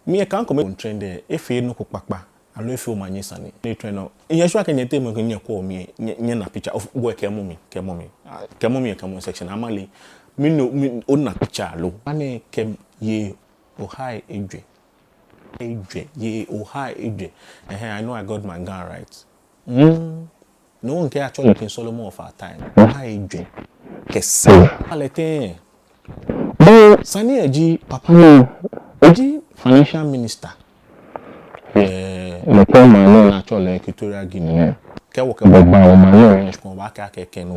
Me I can't come on trend there. If you no kukpakpa, I know if you manye sani. They train now. In sure can you tell me can you call me na picture of boy kemomi. Kemomi section. Amali me no me own na picture lo. Ane kem ye ohai Adre ye ohai Adre. I know I got my gun right. No one can actually can Solomon of our time. Ohai Adre. Kesa. Alete. Sani eji papa. Eji financial minister. Le man actually Equatorial Guinea. Ke ba man ko ba ka ke no.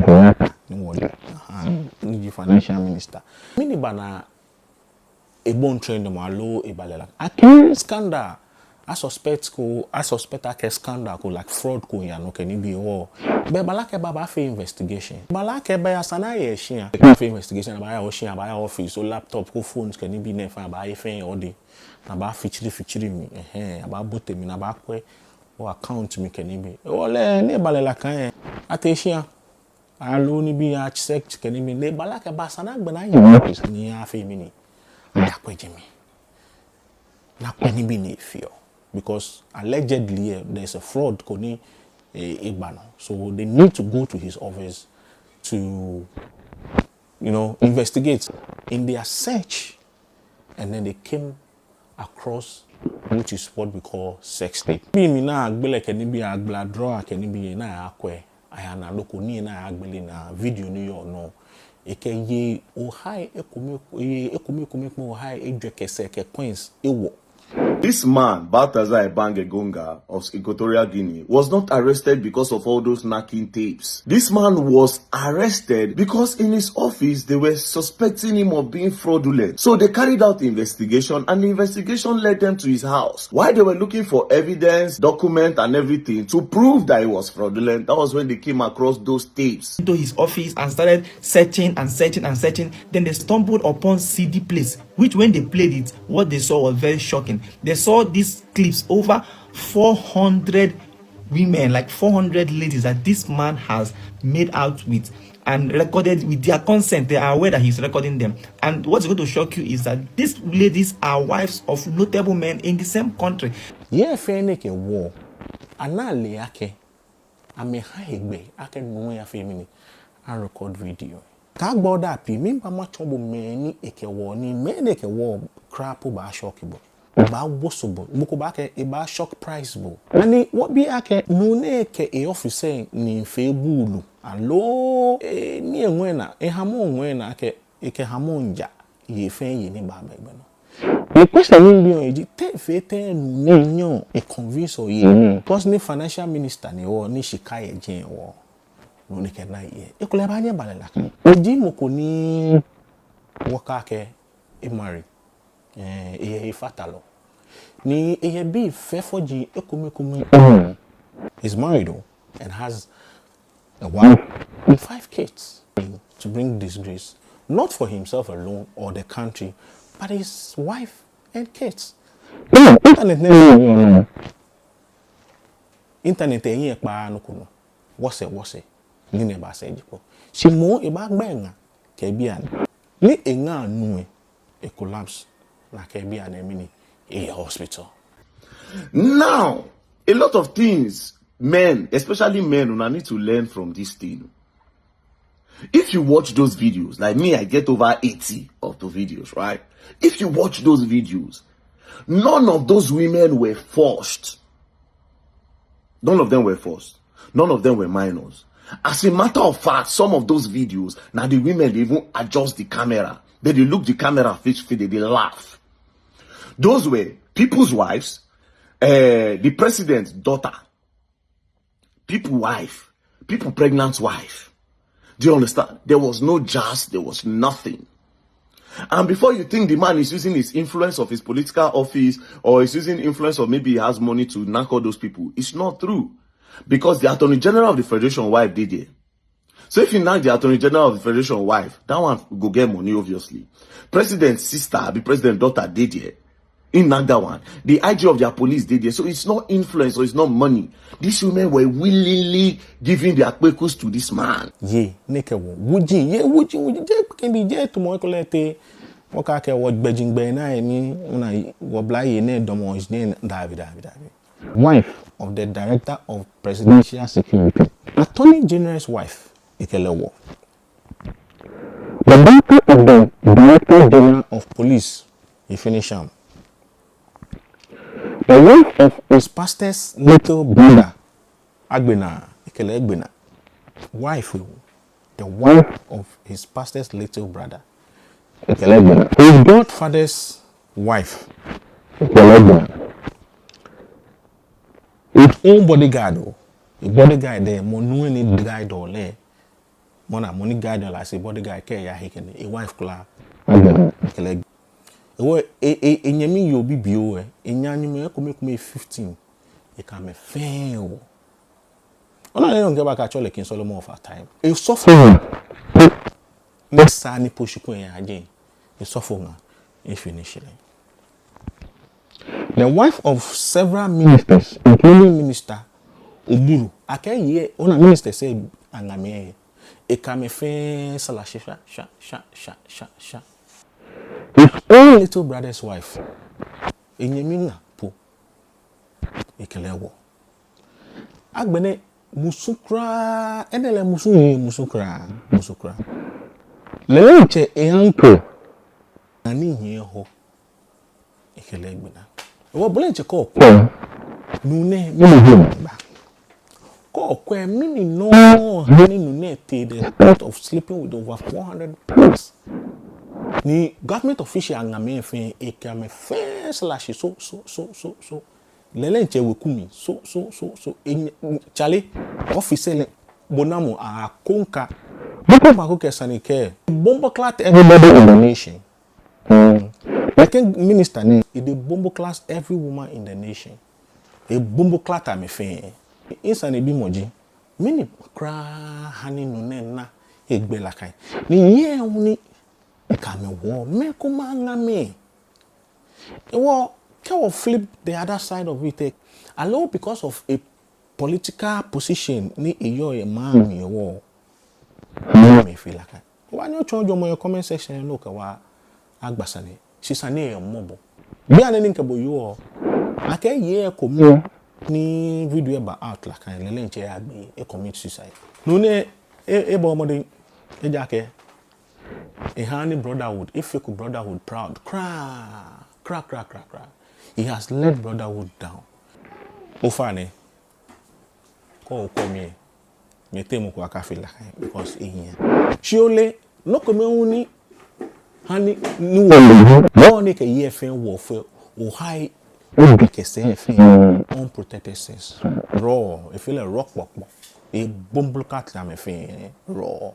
Ni financial minister. Mini bana a bon trend mo alo e balela. A scandal. I suspect a scandal ko like fraud ko ya no ke ni bi o. Be balake baba fe investigation. Balake ba asana ye hia. Fe investigation ba ya o hia ba ya office o laptop ko phones ke ni bi na fa ba ye fe o de. Na ba fichiri mi aba bote mi na ba kwe o account mi kenibi ole ne balela kan atehia alo ni bi a check kenibi ne balaka ba sana gba na yin ni afi mi ni akweje mi na kwani bi ni fio because allegedly there's a fraud koni igbano so they need to go to his office to investigate in their search and then they came across which is what we call sex tape. Be me na agbele keni bi agbla draw keni bi na akwe ayana loko ni na agbele na video ni yo no eke ye ohai ekumi ohai Adre kese ke coins ewo. This man, Balthazar Ebangegonga of Equatorial Guinea, was not arrested because of all those knacking tapes. This man was arrested because in his office, they were suspecting him of being fraudulent. So they carried out the investigation and the investigation led them to his house. While they were looking for evidence, document and everything to prove that he was fraudulent, that was when they came across those tapes. Into his office and started searching. Then they stumbled upon CD plays, which when they played it, what they saw was very shocking. They saw these clips over 400 women, like 400 ladies that this man has made out with and recorded with their consent. They are aware that he's recording them. And what's going to shock you is that these ladies are wives of notable men in the same country. Yeah, fene ke war. Anale ake. Ame haigbe ake no ya femini. I record video. Ka gboda pi mi ba ma chobo me ni eke war ni me ne ke war crap ba shockable. Ba wosobo buko ba ke e ba shock price bo ani what be ake no na ke e office ni fe bulu alo ni enwe na e hamo enwe na ke e ke hamo nja ye fe ye ni ba ba no the question ni bi on eji te fe te no nyo e convince o ye because ni financial minister ni o ni shikaye jin wo no ni ke na ye e kule ba nya balela oji moko ni woka ke e marry e fatalo ni e be fefoji ekumi is married and has a wife and 5 kids to bring disgrace not for himself alone or the country but his wife and kids. Internet yin pa no kuno wose ni ne ba se jipo si mo e ba gba enga ke bia ni enga anu e collapse like a hospital. Now, a lot of things, men, especially men, need to learn from this thing. If you watch those videos, like me, I get over 80 of the videos, right? If you watch those videos, none of those women were forced. None of them were forced. None of them were minors. As a matter of fact, some of those videos, now the women, they even adjust the camera. They look the camera face, they laugh. Those were people's wives, the president's daughter, people's wife, people pregnant wife. Do you understand? There was no jazz, there was nothing. And before you think the man is using his influence of his political office or is using influence of maybe he has money to knock all those people, it's not true. Because the Attorney General of the Federation wife did it. So if you knock the Attorney General of the Federation wife, that one go get money, obviously. President's sister, the president's daughter did it. In that one, the IG of their police did it. So it's not influence or it's not money. These women were willingly giving their kwekus to this man. Ye, neke wo. Wuji, ye, wuji, can be je to mo kolete. Oka ke what Beijing be na ni una wobla ne domo is ne David. Wife of the Director of Presidential Security. Attorney General's wife, Ikelewo. The daughter of the Director General of Police, he finish him. The wife of his pastor's little brother, Agbena, Ikele Agbena. Wife, the wife of his pastor's little brother, Ikele Agbena. His godfather's wife, Ikele Agbena. His own bodyguard, a bodyguard there, more no any guide or lay. Mona money guide or like say bodyguard care ya heken, a wife kula. Ikele. Enyemi yo bi bio enyanyi me ko me 15 e ka me fail. Ona le don't get back actually King Solomon of our time. E suffer. Next sani poshiku en again. E suffer na e finish it. The wife of several ministers, including Minister Oburu, aken ye ona minister say angame e ka me fail slash sha. His own little brother's wife, Enyemina po, Ikelewo. Agbene musukra, enele musukra. Leche uncle, nani nye ho, Ikelegbena. Wo blenche ko nune mini ko kwe mini no hani nune te the thought of sleeping with over 400 plus. Ni government official angame fe ekame fe slash so lele nche wekumi so chale officer bonamo a konka boko mako kesanike bombo clat everybody in the nation. Like minister ne the bombo class every woman in the nation. A bombo clat ame fe insane bi moji mini kra hani nune na egbe lakai ni ye uni ekame wo me kuma ngame wo can flip the other side of it allow because of a political position ni eyo e man me wo me feel like wa ni o chonjo mo comment section no ka wa agbasane sisane e mobo bi anene nke bo yo aka ye ko mo ni video ba out like kan lele nche agbe e commit suicide no ne e bo mo de e jake a honey brotherhood, if you could brotherhood proud, cry. He has let brotherhood down. Ofane, call me. Me temo kwa kafila because here. She only no come only honey no one ke year fan warfare or high unprotected sense. Raw, I feel a rock walk. A bumble cat am a fan raw.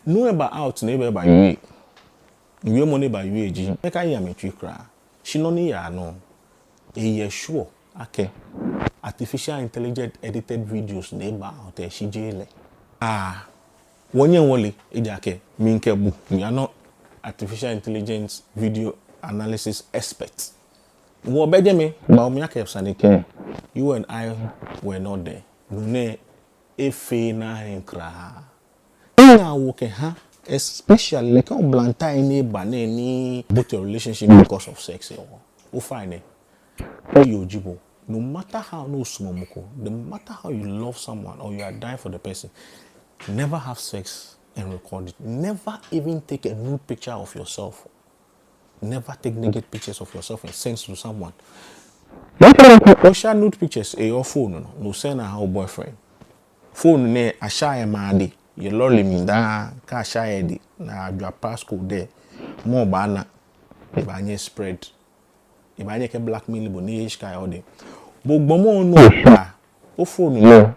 No eba out na eba you. You money by you ji. Make I am cry. She no ni ya no. E sure. Okay. Artificial intelligent edited videos na eba out she jele. Wonye wole ejake minke bu. We are not artificial intelligence video analysis experts. Wo beje me ba o mi aka sanike. You and I were not there. Nune efe na nkra. Now okay, especially like on blanta any banani both your relationship because of sex or fine or you jibo. No matter how no smomoko, no matter how you love someone or you are dying for the person, never have sex and record it. Never even take a nude picture of yourself. Never take naked pictures of yourself and send to someone. Or share nude pictures in your phone, no send her boyfriend. Phone ne a shy madi. You lolly me da ka shayedi na your passcode there. More bana ibanye spread. Ibanye ke blackmail bo ni sky all day. But bomo no o phone no.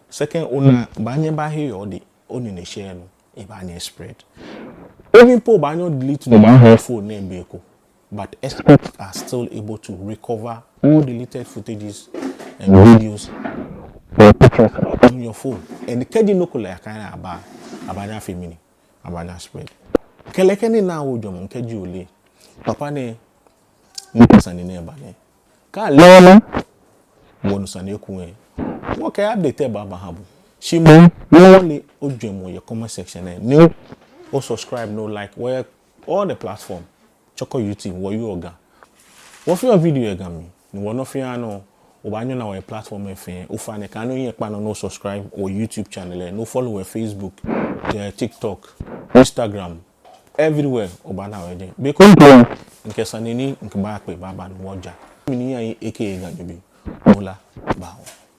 Second owner banye ba here all day. Only ne share no ibanye spread. Even po banyo delete no phone name beko. But experts are still able to recover all deleted footages and videos on your phone. And the kedi no kula kind of abanya femini, abanya spread. Kelekeni na ujomo nkeji ole. Papa ne nikasani ne bane. Ka lolo wonu sane kuwe. Woke update ba habu. Shimo no le ujomo your comment section e. or subscribe, no like, where all the platform. Ch0p YouTube, where you organ. What for your video again me? No one of you know. Obanyo na our platform FM. Ufane can no subscribe or YouTube channel. No follow our Facebook, TikTok, Instagram, everywhere. Obana weje. Because nkesa nini nkibaya kwe baba nwoja. Mini ya eke ganyobi. Ola bao.